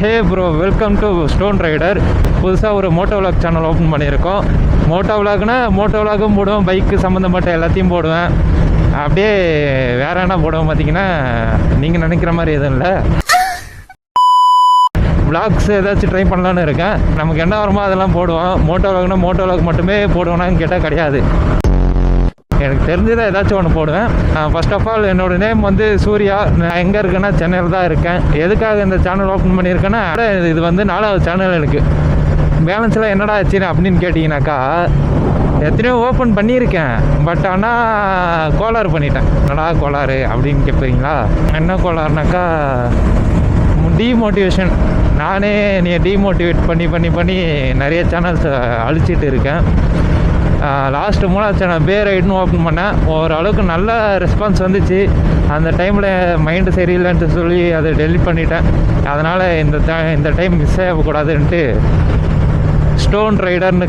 Hey bro, welcome to stone rider. புதுசாக ஒரு moto vlog channel open பண்ணியிருக்கோம். Moto விளாக்னா மோட்டோ விளாக்கும் போடுவேன், பைக்கு சம்மந்தப்பட்ட எல்லாத்தையும் போடுவேன். அப்படியே வேறு என்ன போடுவேன் பார்த்தீங்கன்னா, நீங்கள் நினைக்கிற மாதிரி எதுவும் இல்லை. விளாக்ஸ் ஏதாச்சும் ட்ரை பண்ணலான்னு இருக்கேன். நமக்கு என்ன வருமோ அதெல்லாம் போடுவோம். மோட்டோ விளாக்னா மோட்டோ விளாக் மட்டுமே போடுவேனான்னு கேட்டால் கிடையாது. எனக்கு தெரிஞ்சதான் ஏதாச்சும் ஒன்று போடுவேன். ஃபர்ஸ்ட் ஆஃப் ஆல் என்னோடய நேம் வந்து சூர்யா. நான் எங்கே இருக்கேன்னா சென்னையில் தான் இருக்கேன். எதுக்காக இந்த சேனல் ஓப்பன் பண்ணியிருக்கேன்னா, இது வந்து 4வது சேனல் எனக்கு. பேலன்ஸில் என்னடா ஆச்சுன்னு அப்படின்னு கேட்டிங்கனாக்கா, எத்தனையோ ஓப்பன் பண்ணியிருக்கேன். பட் ஆனால் கோளாறு பண்ணிட்டேன். என்னடா கோளாறு அப்படின்னு கேட்பீங்களா? என்ன கோளாறுனாக்கா, டீமோட்டிவேஷன். நானே நீ டீமோட்டிவேட் பண்ணி பண்ணி பண்ணி நிறைய சேனல்ஸ் அழிச்சிட்டு இருக்கேன். லாஸ்ட்டு 3வது சேனல் பே ரைடுன்னு ஓப்பன் பண்ணேன். ஓரளவுக்கு நல்ல ரெஸ்பான்ஸ் வந்துச்சு. அந்த டைமில் மைண்டு சரியில்லைன்ட்டு சொல்லி அதை டெலிட் பண்ணிட்டேன். அதனால் இந்த டைம் மிஸ் ஆகக்கூடாதுன்ட்டு ஸ்டோன் ரைடர்னு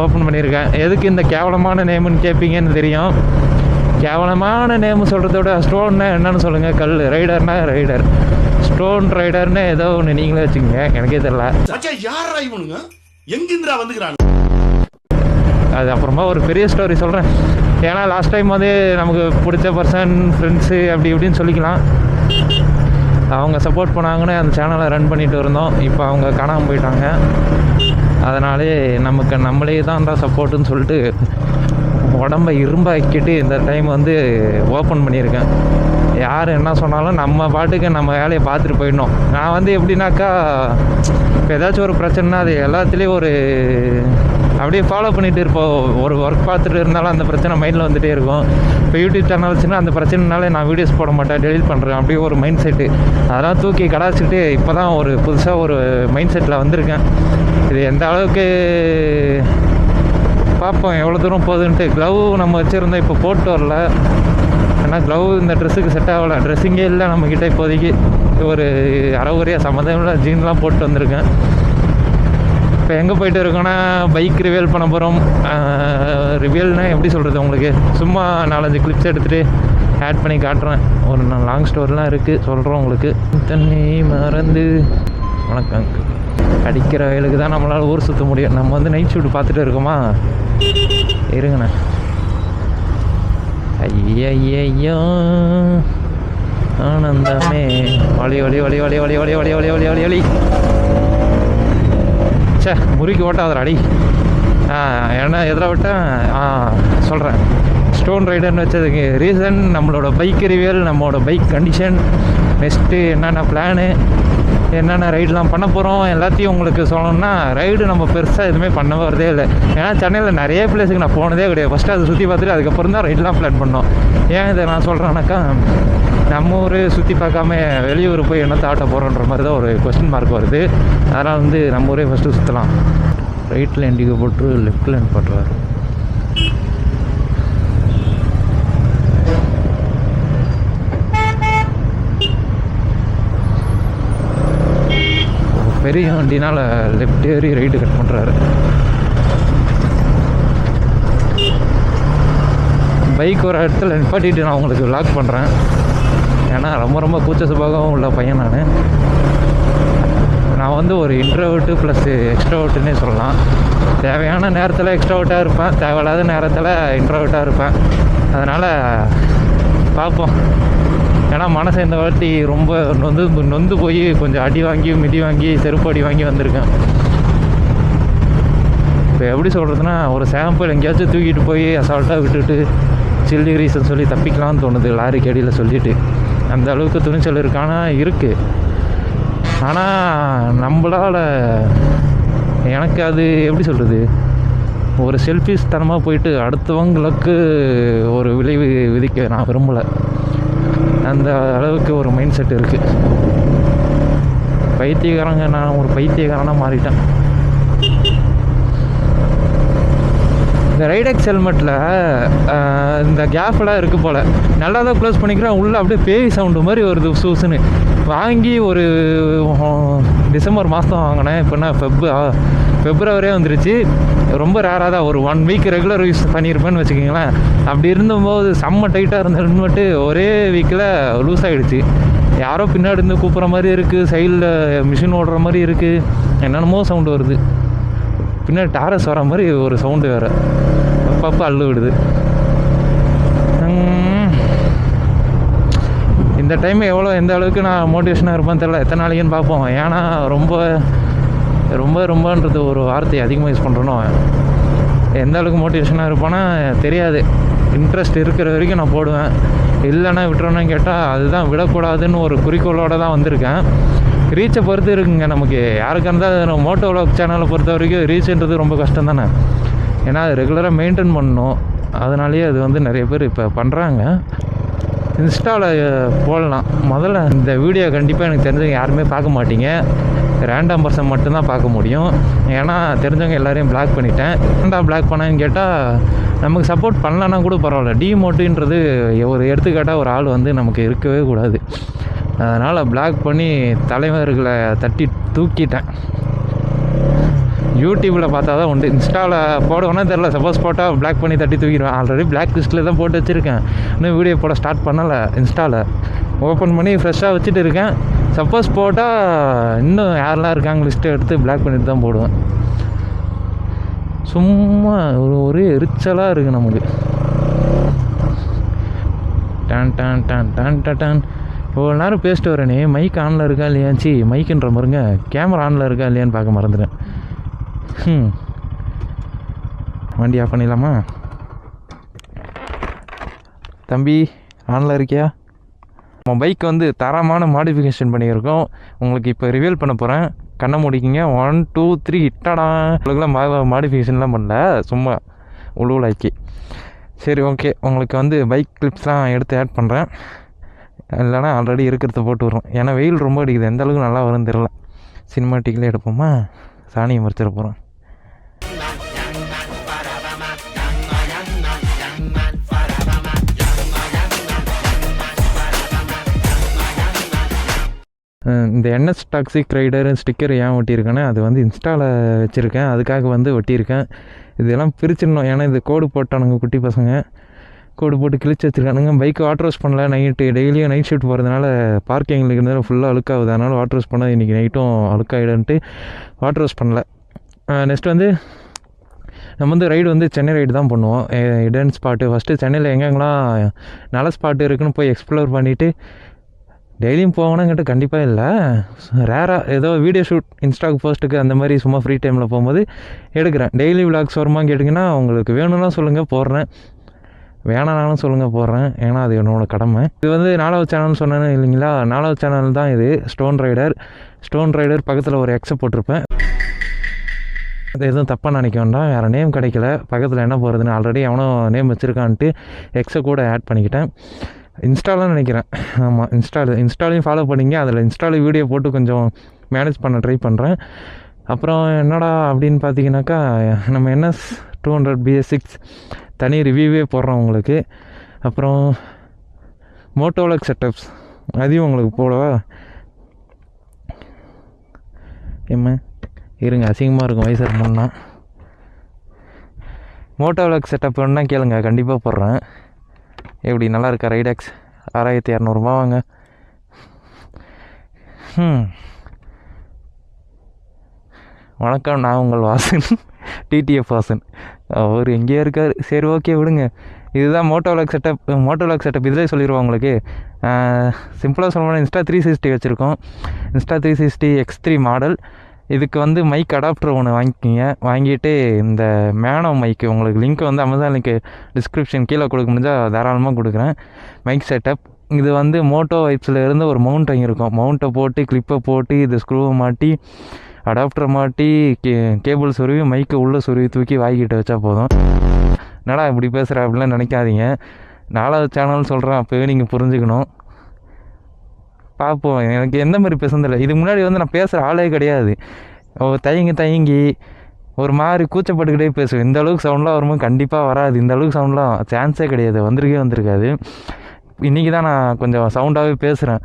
ஓப்பன் பண்ணியிருக்கேன். எதுக்கு இந்த கேவலமான நேமுன்னு கேட்பீங்கன்னு தெரியும். கேவலமான நேம் சொல்கிறத விட ஸ்டோன்னா என்னன்னு சொல்லுங்கள். கல், ரைடர்னா ரைடர், ஸ்டோன் ரைடர்னு ஏதோ ஒன்று நீங்களே வச்சுக்கோங்க. எனக்கே தெரியல. எங்கிந்திரா வந்துக்கிறாங்க. அது அப்புறமா ஒரு பெரிய ஸ்டோரி சொல்கிறேன். ஏன்னா லாஸ்ட் டைம் வந்து நமக்கு பிடிச்ச பர்சன், ஃப்ரெண்ட்ஸு அப்படி இப்படின்னு சொல்லிக்கலாம். அவங்க சப்போர்ட் பண்ணாங்கன்னு அந்த சேனலை ரன் பண்ணிட்டு இருந்தோம். இப்போ அவங்க காணாமல் போயிட்டாங்க. அதனாலே நமக்கு நம்மளே தான் சப்போர்ட்டுன்னு சொல்லிட்டு உடம்பை இரும்பாக்கிட்டு இந்த டைம் வந்து ஓப்பன் பண்ணியிருக்கேன். யார் என்ன சொன்னாலும் நம்ம பாட்டுக்கு நம்ம வேலையை பார்த்துட்டு போயிடணும். நான் வந்து எப்படின்னாக்கா, இப்போ ஏதாச்சும் ஒரு பிரச்சனைனா அது எல்லாத்துலேயும் ஒரு அப்படியே ஃபாலோ பண்ணிகிட்டு இருப்போம். ஒரு ஒர்க் பார்த்துட்டு இருந்தாலும் அந்த பிரச்சனை மைண்டில் வந்துகிட்டே இருக்கும். இப்போ யூடியூப் சேனல் வச்சுன்னா அந்த பிரச்சனைனாலே நான் வீடியோஸ் போட மாட்டேன், டெலிட் பண்ணுறேன். அப்படியே ஒரு மைண்ட் செட்டு. அதெல்லாம் தூக்கி கடாச்சிட்டு இப்போ தான் ஒரு புதுசாக ஒரு மைண்ட் செட்டில் வந்திருக்கேன். இது எந்த அளவுக்கு பார்ப்போம், எவ்வளோ தூரம் போகுதுன்ட்டு. க்ளவ் நம்ம வச்சுருந்தோம், இப்போ போட்டு வரல. ஏன்னா க்ளவ் இந்த ட்ரெஸ்ஸுக்கு செட் ஆகலை. ட்ரெஸ்ஸிங்கே இல்லை நம்மக்கிட்ட இப்போதைக்கு. ஒரு அறகுறையாக சம்மந்தமில்ல ஜீன்லாம் போட்டு வந்திருக்கேன். இப்போ எங்கே போயிட்டு இருக்கோன்னா, பைக் ரிவியல் பண்ண போகிறோம். ரிவியல்னால் எப்படி சொல்கிறது உங்களுக்கு, சும்மா 4-5 கிளிப்ஸ் எடுத்துகிட்டு ஆட் பண்ணி காட்டுறேன். ஒரு லாங் ஸ்டோரிலாம் இருக்குது, சொல்கிறோம் உங்களுக்கு. தண்ணி மறந்து வணக்கம். அடிக்கிற வயலுக்கு தான் நம்மளால் ஊர் சுற்ற முடியும். நம்ம வந்து நைட் ஷூட் பார்த்துட்டு இருக்கோமா, இருங்கண்ணே. ஐயோ ஆனந்தமே வலி வலி வலி வலி வலி வலி வலி வலி வலி வலி வலி. சே, முறுக்கி ஓட்டாதரா அடி. ஏன்னா எதில் விட்டேன் சொல்கிறேன். ஸ்டோன் ரைடர்னு வச்சதுக்கு ரீசன் நம்மளோட பைக் ரிவியல், நம்மளோட பைக் கண்டிஷன், நெக்ஸ்ட்டு என்னென்ன பிளானு, என்னென்ன ரைடெலாம் பண்ண போகிறோம் எல்லாத்தையும் உங்களுக்கு சொல்லணும்னா, ரைடு நம்ம பெருசாக எதுவுமே பண்ண வரதே இல்லை. ஏன்னா சென்னையில் நிறைய பிளேஸுக்கு நான் போனதே கிடையாது. ஃபஸ்ட்டு அதை சுற்றி பார்த்துட்டு அதுக்கப்புறம் தான் ரைடெலாம் பிளான் பண்ணோம். ஏன் இதை நான் சொல்கிறேன்னாக்கா, நம்ம ஊர் சுற்றி பார்க்காம வெளியூர் போய் என்ன தாட்ட போகிறோன்ற மாதிரி தான் ஒரு கொஸ்டின் மார்க் வருது. அதனால் வந்து நம்ம ஊரே ஃபஸ்ட்டு சுற்றலாம். ரைட்டில் இண்டிகோ போட்டு லெஃப்டில் எண்ட் பண்ணுறாரு. பெரிய வண்டினால் லெஃப்ட் ஏறி ரைட்டு கட் பண்ணுறாரு. பைக் ஒரு இடத்துல நிப்பாட்டிட்டு நான் உங்களுக்கு விளாக் பண்ணுறேன். ஏன்னா ரொம்ப ரொம்ப கூச்ச சுபாவம் உள்ள பையன் நான் வந்து ஒரு இன்ட்ரோவர்ட்டு ப்ளஸ் எக்ஸ்ட்ரோவர்ட்டுன்னே சொல்லலாம். தேவையான நேரத்தில் எக்ஸ்ட்ரோவர்ட்டாக இருப்பேன், தேவையில்லாத நேரத்தில் இன்ட்ரோவர்ட்டாக இருப்பேன். அதனால் பார்ப்போம். ஏன்னா மனசை இந்த வாட்டி ரொம்ப நொந்து போய் கொஞ்சம் அடி வாங்கி மிதி வாங்கி செருப்பு அடி வாங்கி வந்திருக்கேன். இப்போ எப்படி சொல்கிறதுனா, ஒரு சாம்பிள் எங்கேயாச்சும் தூக்கிட்டு போய் அசால்ட்டாக விட்டுட்டு சில்லி ரீசன் சொல்லி தப்பிக்கலாம்னு தோணுது. லாரிக்கு அடியில் சொல்லிவிட்டு அந்த அளவுக்கு துணிச்சல் இருக்கானா இருக்குது. ஆனால் நம்மளால் எனக்கு அது எப்படி சொல்கிறது, ஒரு செல்ஃபிஷ் தனமாக போயிட்டு அடுத்தவங்களுக்கு ஒரு விளைவு விதிக்க நான் விரும்பலை. அந்த அளவுக்கு ஒரு மைண்ட் செட் இருக்குது. பைத்தியக்காரங்க, நான் ஒரு பைத்தியக்காரனாக மாறிட்டேன். இந்த ரைடெக்ஸ் ஹெல்மெட்டில் இந்த கேஃபெல்லாம் இருக்குது போல், நல்லா தான் க்ளோஸ் பண்ணிக்கிறேன். உள்ளே அப்படியே பேய் சவுண்டு மாதிரி வருது சூசுன்னு. வாங்கி ஒரு டிசம்பர் மாதம் வாங்கினேன். இப்போ என்ன ஃபெப்ரவரியே வந்துருச்சு. ரொம்ப ரேராக தான், ஒரு 1 வீக் ரெகுலர் யூஸ் பண்ணியிருப்பேன்னு வச்சுக்கிங்களேன். அப்படி இருந்தபோது செம்ம டைட்டாக இருந்த ஹெல்மெட்டு ஒரே வீக்கில் லூஸ் ஆகிடுச்சு. யாரோ பின்னாடி இருந்து கூப்பிட்ற மாதிரி இருக்குது, சைடில் மிஷின் ஓடுற மாதிரி இருக்குது, என்னென்னமோ சவுண்டு வருது. பின்னாடி டாரஸ் வர மாதிரி ஒரு சவுண்டு வேறு அப்பப்போ அள்ளு விடுது. இந்த டைம் எந்த அளவுக்கு நான் மோட்டிவேஷனாக இருப்பேன்னு தெரியல, எத்தனை நாளைக்குன்னு பார்ப்போம். ஏன்னா ரொம்பன்றது ஒரு வார்த்தையை அதிகமாக யூஸ் பண்ணுறனோ, எந்த அளவுக்கு மோட்டிவேஷனாக இருப்பேன்னா தெரியாது. இன்ட்ரெஸ்ட் இருக்கிற வரைக்கும் நான் போடுவேன், இல்லைன்னா விட்டுறோன்னு கேட்டால் அதுதான் விடக்கூடாதுன்னு ஒரு குறிக்கோளோடு தான் வந்திருக்கேன். ரீச்சை பொறுத்து இருக்குங்க நமக்கு. யாருக்காக இருந்தால் மோட்டோ விலாக் சேனலை பொறுத்த வரைக்கும் ரீச்ன்றது ரொம்ப கஷ்டம் தானே. ஏன்னா அது ரெகுலராக மெயின்டைன் பண்ணணும். அதனாலேயே அது வந்து நிறைய பேர் இப்போ பண்ணுறாங்க. இன்ஸ்டாவில் போடலாம். முதல்ல இந்த வீடியோ கண்டிப்பாக எனக்கு தெரிஞ்சவங்க யாருமே பார்க்க மாட்டீங்க, ரேண்டம் பர்சன் மட்டும்தான் பார்க்க முடியும். ஏன்னா தெரிஞ்சவங்க எல்லோரையும் பிளாக் பண்ணிட்டேன். ஏன்டா பிளாக் பண்ணேன்னு கேட்டால், நமக்கு சப்போர்ட் பண்ணலன்னா கூட பரவாயில்ல, டிமோட்டின்றது ஒரு எடுத்துக்காட்டாக ஒரு ஆள் வந்து நமக்கு இருக்கவே கூடாது. அதனால் பிளாக் பண்ணி தலைவர்களை தட்டி தூக்கிட்டேன். யூடியூப்பில் பார்த்தா தான் உண்டு, இன்ஸ்டாவில் போடுவேன்னா தெரில. சப்போஸ் போட்டால் பிளாக் பண்ணி தட்டி தூக்கிடுவேன். ஆல்ரெடி பிளாக் லிஸ்ட்டில் தான் போட்டு வச்சுருக்கேன். இன்னும் வீடியோ போட ஸ்டார்ட் பண்ணலை. இன்ஸ்டாவில் ஓப்பன் பண்ணி ஃப்ரெஷ்ஷாக வச்சுட்டு இருக்கேன். சப்போஸ் போட்டால் இன்னும் யாரெல்லாம் இருக்காங்க லிஸ்ட்டை எடுத்து பிளாக் பண்ணிட்டு தான் போடுவேன். சும்மா ஒரு எரிச்சலாக இருக்குது நமக்கு. டான் டான் டான் டான் டான். இவ்வளோ நேரம் பேசிட்டு வரேனே, மைக் ஆனில் இருக்கா இல்லையாச்சி, மைக்குன்ற பாருங்க, கேமரா ஆனில் இருக்கா இல்லையான்னு பார்க்க மறந்துட்டேன். வண்டி ஆஃப் பண்ணிடலாமா? தம்பி ஆனில் இருக்கியா? நம்ம பைக் வந்து தரமான மாடிஃபிகேஷன் பண்ணியிருக்கோம். உங்களுக்கு இப்போ ரிவீல் பண்ண போகிறேன். கண்ணை முடிக்கிங்க. 1 2 3 இட்டாடா. உங்களுக்குலாம் மாடிஃபிகேஷன்லாம் பண்ணல, சும்மா உழுவலாக்கி. சரி ஓகே, உங்களுக்கு வந்து பைக் கிளிப்ஸ்லாம் எடுத்து ஆட் பண்ணுறேன். இல்லைனா ஆல்ரெடி இருக்கிறத போட்டு வரும். ஏன்னா வெயில் ரொம்ப அடிக்குது, எந்த அளவுக்கு நல்லா வரும்னு தெரில. சினிமாட்டிக்கில் எடுப்போமா? சாணியை மறைச்சிட போகிறோம். இந்த என்எஸ் டாக்ஸிக் ரைடர் ஸ்டிக்கர் ஏன் ஒட்டியிருக்கேன்னா, அது வந்து இன்ஸ்டாவில் வச்சுருக்கேன், அதுக்காக வந்து ஒட்டியிருக்கேன். இதெல்லாம் பிரிச்சிடணும். ஏன்னா இது கோடு போட்டானுங்க குட்டி பசங்க, கோடு போட்டு கிழிச்சு வச்சுருக்கானுங்க. பைக்கு வாட்டர் வாஷ் பண்ணல. டெய்லியும் நைட் ஷிஃப்ட் போகிறதுனால பார்க்கிங்கில் இருந்தாலும் ஃபுல்லாக அழுக்காகுது. அதனால் வாட்டர் வாஷ் பண்ணால் இன்றைக்கி நைட்டும் அழுக்காயிடுன்ட்டு வாட்டர் வாஷ் பண்ணல. நெக்ஸ்ட் வந்து நம்ம வந்து ரைடு வந்து சென்னை ரைடு தான் பண்ணுவோம். இடன் ஸ்பாட்டு ஃபஸ்ட்டு சென்னையில் எங்கெங்கெல்லாம் நல்ல ஸ்பாட்டு இருக்குன்னு போய் எக்ஸ்ப்ளோர் பண்ணிவிட்டு டெய்லியும் போகணுங்கிட்ட கண்டிப்பாக இல்லை, ரேராக ஏதோ வீடியோ ஷூட் இன்ஸ்டாக்கு போஸ்ட்டுக்கு அந்த மாதிரி சும்மா ஃப்ரீ டைமில் போகும்போது எடுக்கிறேன். டெய்லி விலாக்ஸ் வருமான்னு கேட்டிங்கன்னா, உங்களுக்கு வேணும்னா சொல்லுங்கள் போடுறேன், வேணானாலும் சொல்லுங்கள் போடுறேன். ஏன்னா அது என்னோடய கடமை. இது வந்து 4வது சேனல்னு சொன்னேன்னு இல்லைங்களா, 4வது சேனல் தான் இது. ஸ்டோன் ரைடர் பக்கத்தில் ஒரு எக்ஸை போட்டிருப்பேன். அது எதுவும் தப்பாக நினைக்க வேண்டாம், வேறு நேம் கிடைக்கல. பக்கத்தில் என்ன போகிறதுன்னு ஆல்ரெடி எவனோ நேம் வச்சுருக்கான்ட்டு எக்ஸை கூட ஆட் பண்ணிக்கிட்டேன். இன்ஸ்டாலாம் நினைக்கிறேன். ஆமாம், இன்ஸ்டாலையும் ஃபாலோ பண்ணிங்க. அதில் இன்ஸ்டாவில் வீடியோ போட்டு கொஞ்சம் மேனேஜ் பண்ண ட்ரை பண்ணுறேன். அப்புறம் என்னடா அப்படின்னு பார்த்தீங்கன்னாக்கா, நம்ம NS 200 BS6 தனி ரிவ்யூவே போடுறோம் உங்களுக்கு. அப்புறம் மோட்டோ விலாக் செட்டப்ஸ் அதையும் உங்களுக்கு போடவா? இருங்க, அசிங்கமாக இருக்கும் வயசு முன்னா. மோட்டோ விலாக் செட்டப் வேணுன்னா கேளுங்க, கண்டிப்பாக போடுறேன். எப்படி நல்லா இருக்கா? ரைடாக்ஸ் 6200 வாங்க. வணக்கம், நான் உங்கள் வாசன், TTF வாசன். அவர் எங்கேயோ இருக்கார். சரி ஓகே விடுங்க. இதுதான் மோட்டோ விலாக் செட்டப். இதிலே சொல்லிடுவோம் உங்களுக்கு. சிம்பிளாக சொல்லணும்னா இன்ஸ்டா 360 வச்சுருக்கோம். Insta 360 X3 model. இதுக்கு வந்து மைக் அடாப்டர் ஒன்று வாங்கிக்கிங்க. வாங்கிட்டு இந்த மேனோ மைக்கு, உங்களுக்கு லிங்க் வந்து அமேசான் லிங்க் டிஸ்கிரிப்ஷன் கீழே கொடுக்க முடிஞ்சால் தாராளமாக கொடுக்குறேன். மைக் செட்டப் இது வந்து மோட்டோ வைப்ஸில் இருந்து ஒரு மவுண்ட் வாங்கியிருக்கோம். மவுண்ட்டை போட்டு கிளிப்பை போட்டு இது ஸ்க்ரூவை மாட்டி அடாப்டரை மாட்டி கேபிள் சொருவி மைக்கை உள்ளே சொருவி தூக்கி வாங்கிட்டு வச்சா போதும். என்னடா இப்படி பேசுகிற அப்படிலாம் நினைக்காதீங்க. 4வது சேனல் சொல்கிறேன், அப்போவே நீங்கள் புரிஞ்சுக்கணும். பார்ப்போம், எனக்கு எந்த மாதிரி பேசுனதில்லை. இதுக்கு முன்னாடி வந்து நான் பேசுகிற ஆளே கிடையாது. தயங்கி ஒரு மாதிரி கூச்சப்பட்டுக்கிட்டே பேசுவேன். இந்த அளவுக்கு சவுண்ட்லாம் வரும்போது கண்டிப்பாக வராது. இந்த அளவுக்கு சவுண்ட்லாம் சான்ஸே கிடையாது, வந்திருக்காது. இன்றைக்கி தான் நான் கொஞ்சம் சவுண்டாகவே பேசுகிறேன்.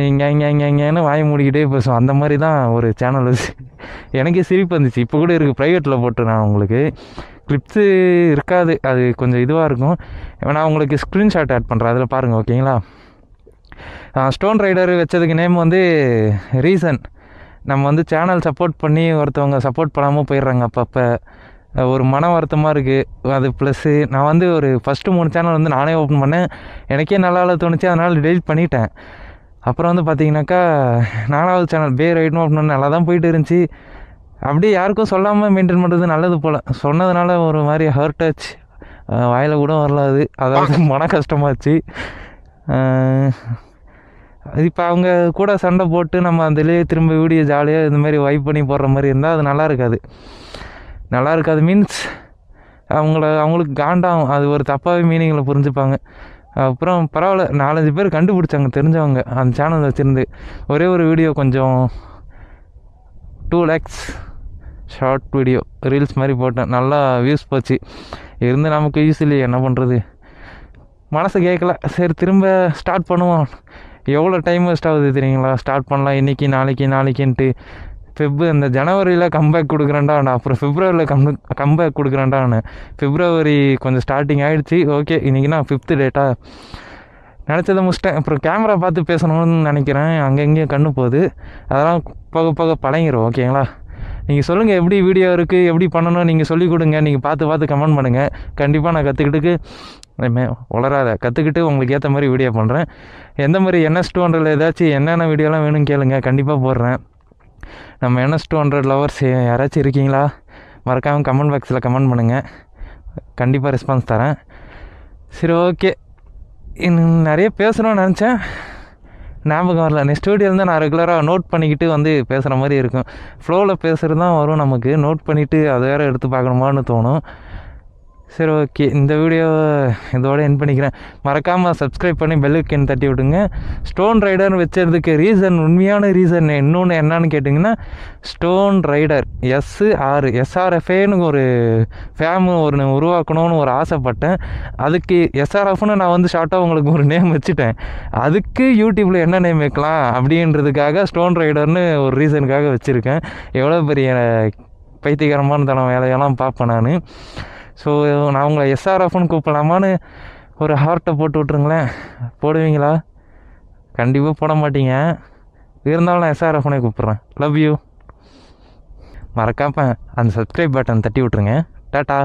இங்கேன்னு வாய் மூடிக்கிட்டே பேசுவேன். அந்த மாதிரி தான் ஒரு சேனல் எனக்கே சிரிப்பு வந்துச்சு. இப்போ கூட இருக்குது, ப்ரைவேட்டில் போட்டு நான் உங்களுக்கு கிளிப்ஸு இருக்காது, அது கொஞ்சம் இதுவாக இருக்கும். நான் உங்களுக்கு ஸ்க்ரீன்ஷாட் ஆட் பண்ணுறேன், அதில் பாருங்கள் ஓகேங்களா. ஸ்டோன் ரைடர் வச்சதுக்கு நேம் வந்து ரீசன். நம்ம வந்து சேனல் சப்போர்ட் பண்ணி ஒருத்தவங்க சப்போர்ட் பண்ணாமல் போயிடுறாங்க அப்பப்போ. ஒரு மன வருத்தமாக இருக்குது. அது ப்ளஸ்ஸு நான் வந்து ஒரு ஃபஸ்ட்டு 3 சேனல் வந்து நானே ஓப்பன் பண்ணேன். எனக்கே நல்லா தோணுச்சு, அதனால் டெலிட் பண்ணிட்டேன். அப்புறம் வந்து பார்த்தீங்கன்னாக்கா 4வது சேனல் பே ரைட்னு ஓப்பன் பண்ண நல்லா தான் போயிட்டு இருந்துச்சு. அப்படியே யாருக்கும் சொல்லாமல் மெயின்டைன் பண்ணுறது நல்லது போல். சொன்னதுனால ஒரு மாதிரி ஹர்ட் ஆச்சு, வாயில் கூட வரல. அதாவது மன கஷ்டமாச்சு. இப்போ அவங்க கூட சண்டை போட்டு நம்ம அதிலே திரும்ப வீடியோ ஜாலியாக இந்தமாரி வைப் பண்ணி போடுற மாதிரி இருந்தால் அது நல்லா இருக்காது. மீன்ஸ் அவங்களுக்கு காண்டாகும். அது ஒரு தப்பாகவே மீனிங்கில் புரிஞ்சுப்பாங்க. அப்புறம் பரவாயில்ல, 4-5 பேர் கண்டுபிடிச்சாங்க தெரிஞ்சவங்க அந்த சேனல் வச்சுருந்து. ஒரே ஒரு வீடியோ கொஞ்சம் 2 lakhs ஷார்ட் வீடியோ ரீல்ஸ் மாதிரி போட்டேன். நல்லா வியூஸ் போச்சு. இருந்து நமக்கு யூஸ் இல்லையே, என்ன பண்ணுறது, மனசு கேட்கல. சரி திரும்ப ஸ்டார்ட் பண்ணுவோம். எவ்வளோ டைம் வேஸ்ட் ஆகுது தெரியுங்களா? ஸ்டார்ட் பண்ணலாம் இன்றைக்கி நாளைக்குன்ட்டு. இந்த ஜனவரியில் கம்பேக் கொடுக்குறேன்டா, நான் அப்புறம் பிப்ரவரியில் கம்பேக் கொடுக்குறேன்டா. நான் பிப்ரவரி கொஞ்சம் ஸ்டார்டிங் ஆகிடுச்சி. ஓகே, இன்றைக்கினா 5th டேட்டா, நினச்சதை முடிச்சிட்டேன். அப்புறம் கேமரா பார்த்து பேசணும்னு நினைக்கிறேன். அங்கங்கேயும் கண்ணு போகுது. அதெல்லாம் போக பழங்கிடும். ஓகேங்களா? நீங்கள் சொல்லுங்கள் எப்படி வீடியோ இருக்குது, எப்படி பண்ணணும், நீங்கள் சொல்லிக் கொடுங்க. நீங்கள் பார்த்து கமெண்ட் பண்ணுங்கள். கண்டிப்பாக நான் கற்றுக்கிட்டு உங்களுக்கு ஏற்ற மாதிரி வீடியோ பண்ணுறேன். எந்த மாதிரி NS200 ஏதாச்சும் என்னென்ன வீடியோலாம் வேணும்னு கேளுங்க, கண்டிப்பாக போடுறேன். நம்ம NS200 லவர்ஸ் யாராச்சும் இருக்கீங்களா? மறக்காமல் கமெண்ட் பாக்ஸில் கமெண்ட் பண்ணுங்கள். கண்டிப்பாக ரெஸ்பான்ஸ் தரேன். சரி, ஓகே. இன்னும் நிறைய பேசணும்னு நினச்சேன், ஞாபகம் வரல. நெக்ஸ்ட் வீடியோவில் தான் நான் ரெகுலராக நோட் பண்ணிக்கிட்டு வந்து பேசுகிற மாதிரி இருக்கும். ஃப்ளோவில் பேசுகிறது தான் வரும் நமக்கு. நோட் பண்ணிவிட்டு அதை வேறு எடுத்து பார்க்கணுமான்னு தோணும். சரி, ஓகே. இந்த வீடியோ இதோட என் பண்ணிக்கிறேன். மறக்காமல் சப்ஸ்கிரைப் பண்ணி பெல் ஐக்கன் தட்டி விடுங்க. ஸ்டோன் ரைடர்னு வச்சதுக்கு உண்மையான ரீசன் இன்னொன்று என்னன்னு கேட்டிங்கன்னா, ஸ்டோன் ரைடர் SRFன்னு ஒரு ஒன்று உருவாக்கணும்னு ஒரு ஆசைப்பட்டேன். அதுக்கு SRFன்னு நான் வந்து ஷார்ட்டாக உங்களுக்கு ஒரு நேம் வச்சுட்டேன். அதுக்கு யூடியூப்பில் என்ன நேம் வைக்கலாம் அப்படின்றதுக்காக ஸ்டோன் ரைடர்னு ஒரு ரீசனுக்காக வச்சுருக்கேன். எவ்வளோ பெரிய பைத்தியகரமான வேலையெல்லாம் பார்ப்பேன் நான். ஸோ நான் உங்களை SRFன்னு கூப்பிடலாமான்னு ஒரு ஹார்ட்டை போட்டு விட்ருங்களேன். போடுவீங்களா? கண்டிப்பாக போட மாட்டீங்க. இருந்தாலும் நான் SRFனே கூப்பிட்றேன். Love you. மறக்காம அந்த சப்ஸ்கிரைப் பட்டன் தட்டி விட்ருங்க. டாட்டா.